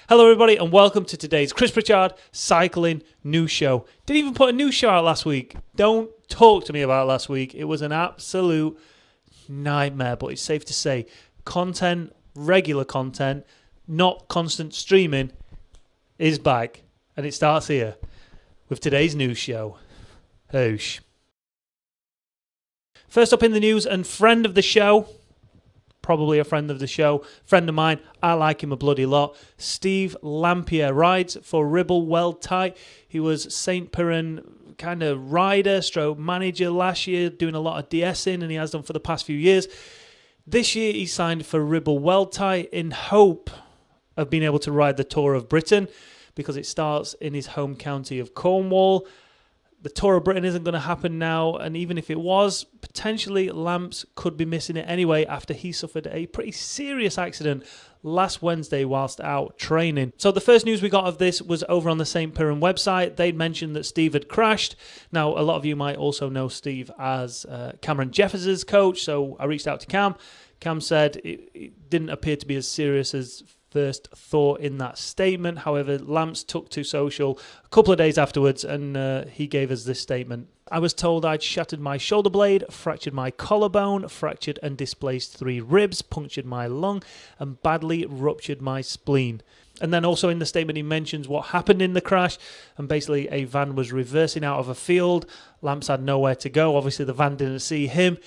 Hello everybody and welcome to today's Chris Pritchard Cycling News Show. Didn't even put a news show out last week. Don't talk to me about last week. It was an absolute nightmare, but it's safe to say content, regular content, not constant streaming, is back. And it starts here with today's news show. Hoosh. First up in the news, and friend of the show, probably a friend of the show, friend of mine, I like him a bloody lot, Steve Lampre rides for Ribble well tight. He was St. Piran kind of rider, stroke manager last year, doing a lot of DSing, and he has done for the past few years. This year he signed for Ribble well tight in hope of being able to ride the Tour of Britain, because it starts in his home county of Cornwall. The Tour of Britain isn't going to happen now, and even if it was, potentially Lamps could be missing it anyway after he suffered a pretty serious accident last Wednesday whilst out training. So the first news we got of this was over on the St. Piran website. They'd mentioned that Steve had crashed. Now, a lot of you might also know Steve as Cameron Jeffers' coach, so I reached out to Cam. Cam said it didn't appear to be as serious as first thought in that statement. However, Lamps took to social a couple of days afterwards and he gave us this statement. I was told I'd shattered my shoulder blade, fractured my collarbone, fractured and displaced 3 ribs, punctured my lung and badly ruptured my spleen. And then also in the statement he mentions what happened in the crash, and basically a van was reversing out of a field. Lamps had nowhere to go. Obviously the van didn't see him.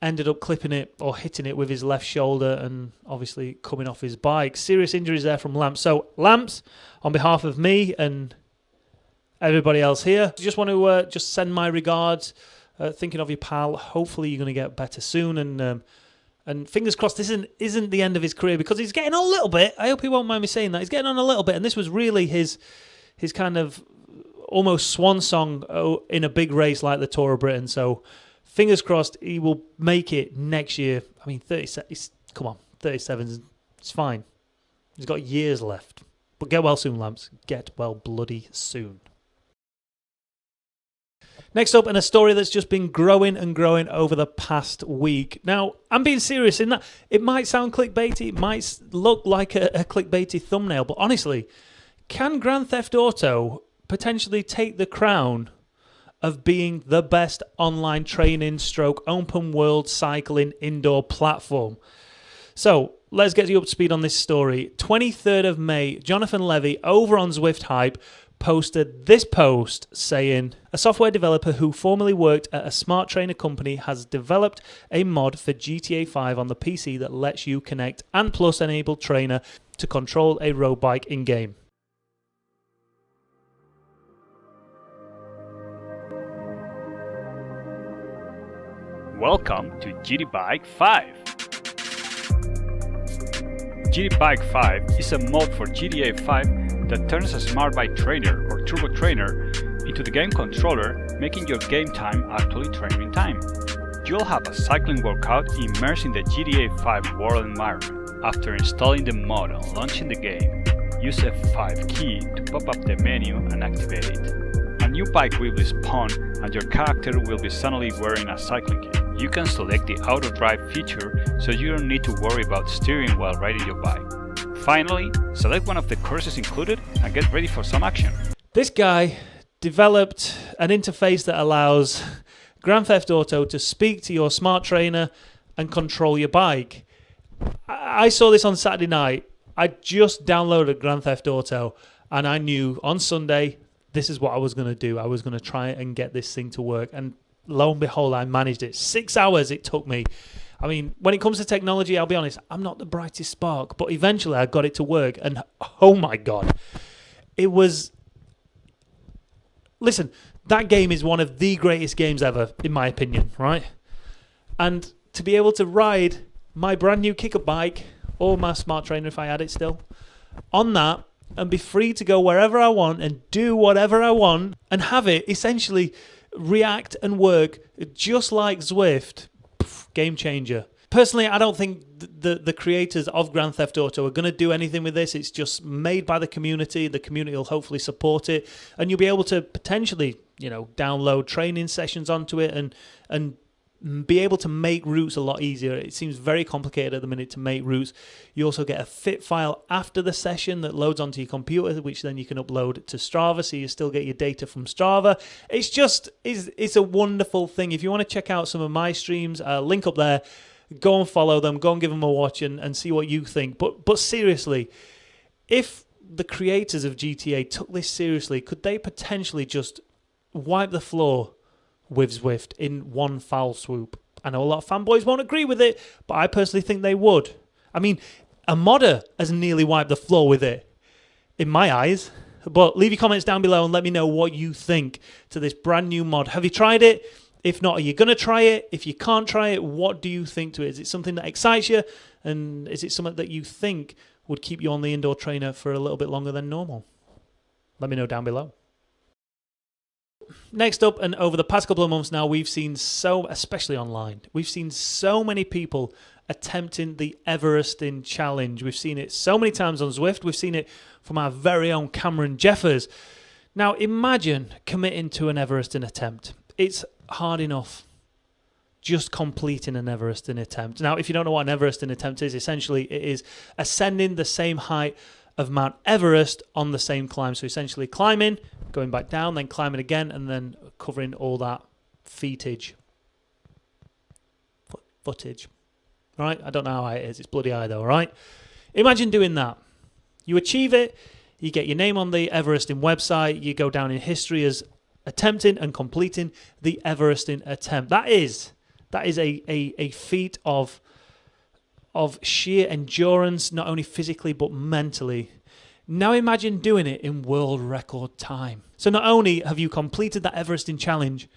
Ended up clipping it or hitting it with his left shoulder and obviously coming off his bike. Serious injuries there from Lamps. So Lamps, on behalf of me and everybody else here, just want to just send my regards. Thinking of you, pal. Hopefully you're going to get better soon. And fingers crossed this isn't the end of his career, because he's getting on a little bit. I hope he won't mind me saying that. He's getting on a little bit. And this was really his kind of almost swan song in a big race like the Tour of Britain. So fingers crossed he will make it next year. I mean, 37, it's fine. He's got years left. But get well soon, Lamps. Get well bloody soon. Next up, and a story that's just been growing and growing over the past week. Now, I'm being serious in that it might sound clickbaity, it might look like a clickbaity thumbnail, but honestly, can Grand Theft Auto potentially take the crown of being the best online training stroke open world cycling indoor platform? So let's get you up to speed on this story. 23rd of May, Jonathan Levy over on Zwift Hype posted this post saying, a software developer who formerly worked at a smart trainer company has developed a mod for GTA 5 on the PC that lets you connect and plus enable trainer to control a road bike in-game. Welcome to GT Bike 5. GT Bike 5 is a mod for GTA 5 that turns a smart bike trainer or turbo trainer into the game controller, making your game time actually training time. You'll have a cycling workout immersed in the GTA 5 world environment. After installing the mod and launching the game, use F5 key to pop up the menu and activate it. A new bike will be spawned and your character will be suddenly wearing a cycling kit. You can select the auto drive feature so you don't need to worry about steering while riding your bike. Finally, select one of the courses included and get ready for some action. This guy developed an interface that allows Grand Theft Auto to speak to your smart trainer and control your bike. I saw this on Saturday night. I just downloaded Grand Theft Auto and I knew on Sunday this is what I was going to do. I was going to try and get this thing to work, and lo and behold, I managed it. 6 hours it took me. I mean, when it comes to technology, I'll be honest, I'm not the brightest spark, but eventually I got it to work, and oh my God, it was... Listen, that game is one of the greatest games ever, in my opinion, right? And to be able to ride my brand new kicker bike, or my smart trainer if I had it still, on that, and be free to go wherever I want and do whatever I want, and have it essentially react and work just like Zwift, game changer. Personally, I don't think the creators of Grand Theft Auto are going to do anything with this. It's just made by the community. The community will hopefully support it, and you'll be able to potentially, download training sessions onto it and be able to make routes a lot easier. It seems very complicated at the minute to make routes. You also get a fit file after the session that loads onto your computer, which then you can upload to Strava, so you still get your data from Strava. It's a wonderful thing. If you want to check out some of my streams, link up there. Go and follow them. Go and give them a watch and see what you think. But seriously, if the creators of GTA took this seriously, could they potentially just wipe the floor with Zwift in one foul swoop? I know a lot of fanboys won't agree with it, but I personally think they would. I mean, a modder has nearly wiped the floor with it, in my eyes. But leave your comments down below and let me know what you think to this brand new mod. Have you tried it? If not, are you going to try it? If you can't try it, what do you think to it? Is it something that excites you? And is it something that you think would keep you on the indoor trainer for a little bit longer than normal? Let me know down below. Next up, and over the past couple of months now, we've seen especially online, we've seen so many people attempting the Everesting challenge. We've seen it so many times on Zwift. We've seen it from our very own Cameron Jeffers. Now, imagine committing to an Everesting attempt. It's hard enough just completing an Everesting attempt. Now, if you don't know what an Everesting attempt is, essentially it is ascending the same height of Mount Everest on the same climb. So essentially climbing, going back down, then climbing again, and then covering all that footage. All right? I don't know how high it is. It's bloody high though, all right? Imagine doing that. You achieve it, you get your name on the Everesting website, you go down in history as attempting and completing the Everesting attempt. That is a feat of sheer endurance, not only physically but mentally. Now imagine doing it in world record time. So not only have you completed that Everesting challenge,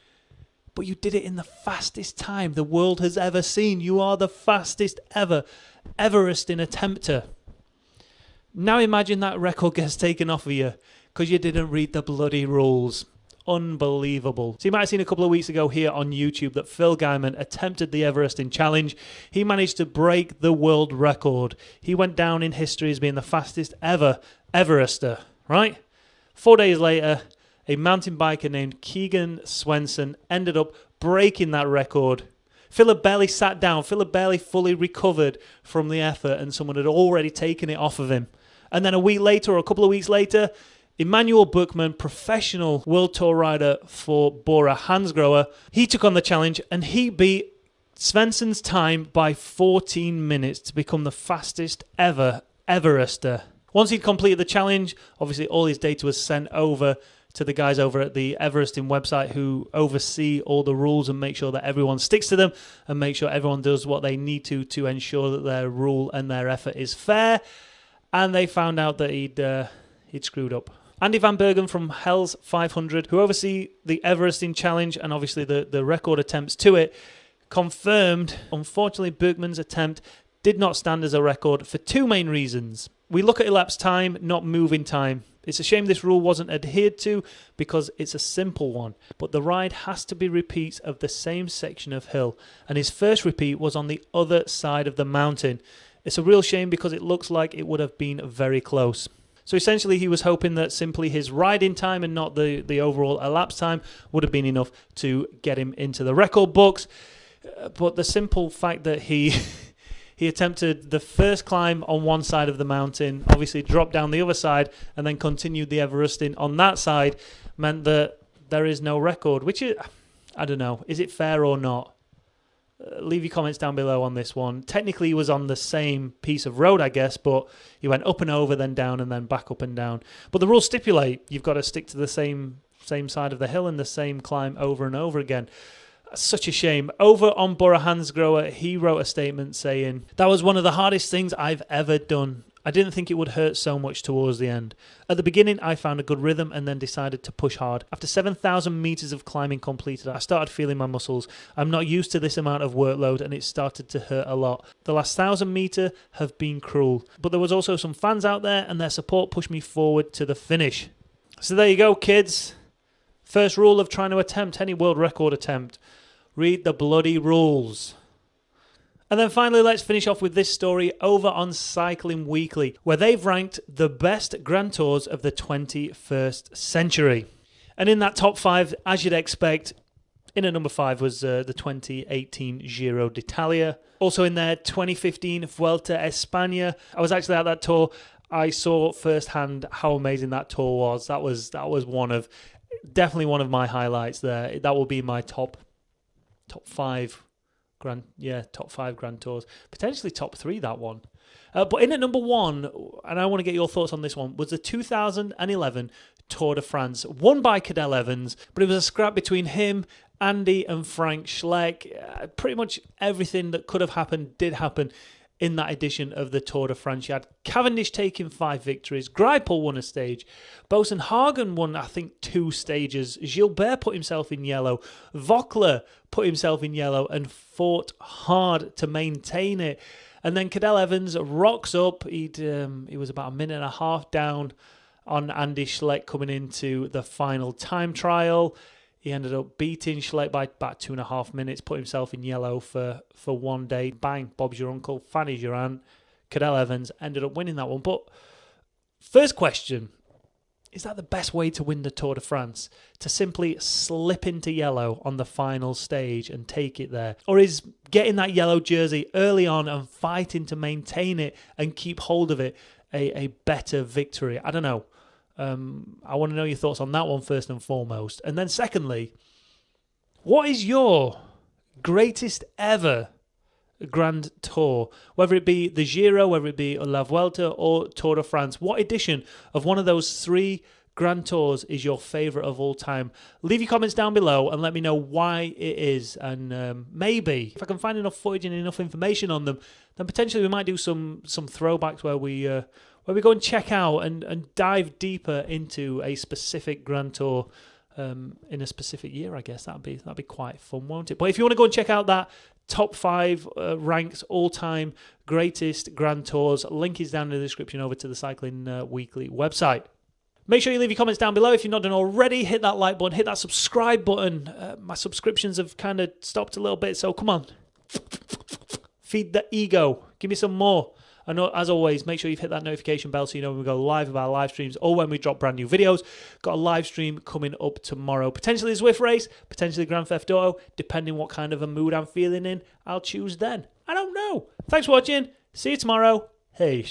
but you did it in the fastest time the world has ever seen. You are the fastest ever Everesting attempter. Now imagine that record gets taken off of you because you didn't read the bloody rules. Unbelievable. So you might have seen a couple of weeks ago here on YouTube that Phil Guyman attempted the Everesting challenge. He managed to break the world record. He went down in history as being the fastest ever Everester, right? 4 days later, a mountain biker named Keegan Swenson ended up breaking that record. Phil had barely sat down. Phil had barely fully recovered from the effort, and someone had already taken it off of him. And then a week later, or a couple of weeks later, Emmanuel Buchmann, professional world tour rider for Bora Hansgrohe, he took on the challenge and he beat Svensson's time by 14 minutes to become the fastest ever Everester. Once he'd completed the challenge, obviously all his data was sent over to the guys over at the Everesting website who oversee all the rules and make sure that everyone sticks to them and make sure everyone does what they need to ensure that their rule and their effort is fair. And they found out that he'd screwed up. Andy Van Bergen from Hell's 500, who oversee the Everesting challenge and obviously the record attempts to it, confirmed, unfortunately, Buchmann's attempt did not stand as a record for two main reasons. We look at elapsed time, not moving time. It's a shame this rule wasn't adhered to because it's a simple one, but the ride has to be repeats of the same section of hill, and his first repeat was on the other side of the mountain. It's a real shame because it looks like it would have been very close. So essentially he was hoping that simply his riding time and not the overall elapsed time would have been enough to get him into the record books. But the simple fact that he attempted the first climb on one side of the mountain, obviously dropped down the other side and then continued the Everesting on that side meant that there is no record, which is, I don't know, is it fair or not? Leave your comments down below on this one. Technically, he was on the same piece of road, I guess, but he went up and over, then down, and then back up and down. But the rules stipulate you've got to stick to the same side of the hill and the same climb over and over again. Such a shame. Over on Bora Hansgrohe, he wrote a statement saying, "That was one of the hardest things I've ever done. I didn't think it would hurt so much towards the end. At the beginning, I found a good rhythm and then decided to push hard. After 7,000 meters of climbing completed, I started feeling my muscles. I'm not used to this amount of workload and it started to hurt a lot. The last 1,000 meter have been cruel, but there was also some fans out there and their support pushed me forward to the finish." So there you go, kids. First rule of trying to attempt any world record attempt. Read the bloody rules. And then finally, let's finish off with this story over on Cycling Weekly, where they've ranked the best Grand Tours of the 21st century. And in that top 5, as you'd expect, In at number 5 was the 2018 Giro d'Italia. Also in there, 2015 Vuelta a España. I was actually at that tour. I saw firsthand how amazing that tour was. That was definitely one of my highlights there. That will be my top 5 top 5 Grand Tours. Potentially top 3, that one. But in at number 1, and I want to get your thoughts on this one, was the 2011 Tour de France, won by Cadel Evans, but it was a scrap between him, Andy and Frank Schleck. Pretty much everything that could have happened did happen in that edition of the Tour de France. You had Cavendish taking 5 victories, Greipel won a stage, Boasson Hagen won, I think, 2 stages, Gilbert put himself in yellow, Vockler put himself in yellow and fought hard to maintain it. And then Cadel Evans rocks up. He was about a minute and a half down on Andy Schleck coming into the final time trial. He ended up beating Schleck by about 2.5 minutes, put himself in yellow for one day. Bang, Bob's your uncle, Fanny's your aunt. Cadel Evans ended up winning that one. But first question, is that the best way to win the Tour de France? To simply slip into yellow on the final stage and take it there? Or is getting that yellow jersey early on and fighting to maintain it and keep hold of it a better victory? I don't know. I want to know your thoughts on that one first and foremost. And then secondly, what is your greatest ever Grand Tour? Whether it be the Giro, whether it be La Vuelta or Tour de France, what edition of one of those 3 Grand Tours is your favourite of all time? Leave your comments down below and let me know why it is. And maybe, if I can find enough footage and enough information on them, then potentially we might do some throwbacks where we go and check out and dive deeper into a specific Grand Tour in a specific year, I guess. That'd be quite fun, won't it? But if you want to go and check out that top 5 ranks all-time greatest Grand Tours, link is down in the description over to the Cycling Weekly website. Make sure you leave your comments down below if you've not done already. Hit that like button, hit that subscribe button. My subscriptions have kind of stopped a little bit, so come on. Feed the ego. Give me some more. And as always, make sure you've hit that notification bell so you know when we go live with our live streams or when we drop brand new videos. Got a live stream coming up tomorrow. Potentially a Zwift race, potentially Grand Theft Auto. Depending what kind of a mood I'm feeling in, I'll choose then. I don't know. Thanks for watching. See you tomorrow. Hey.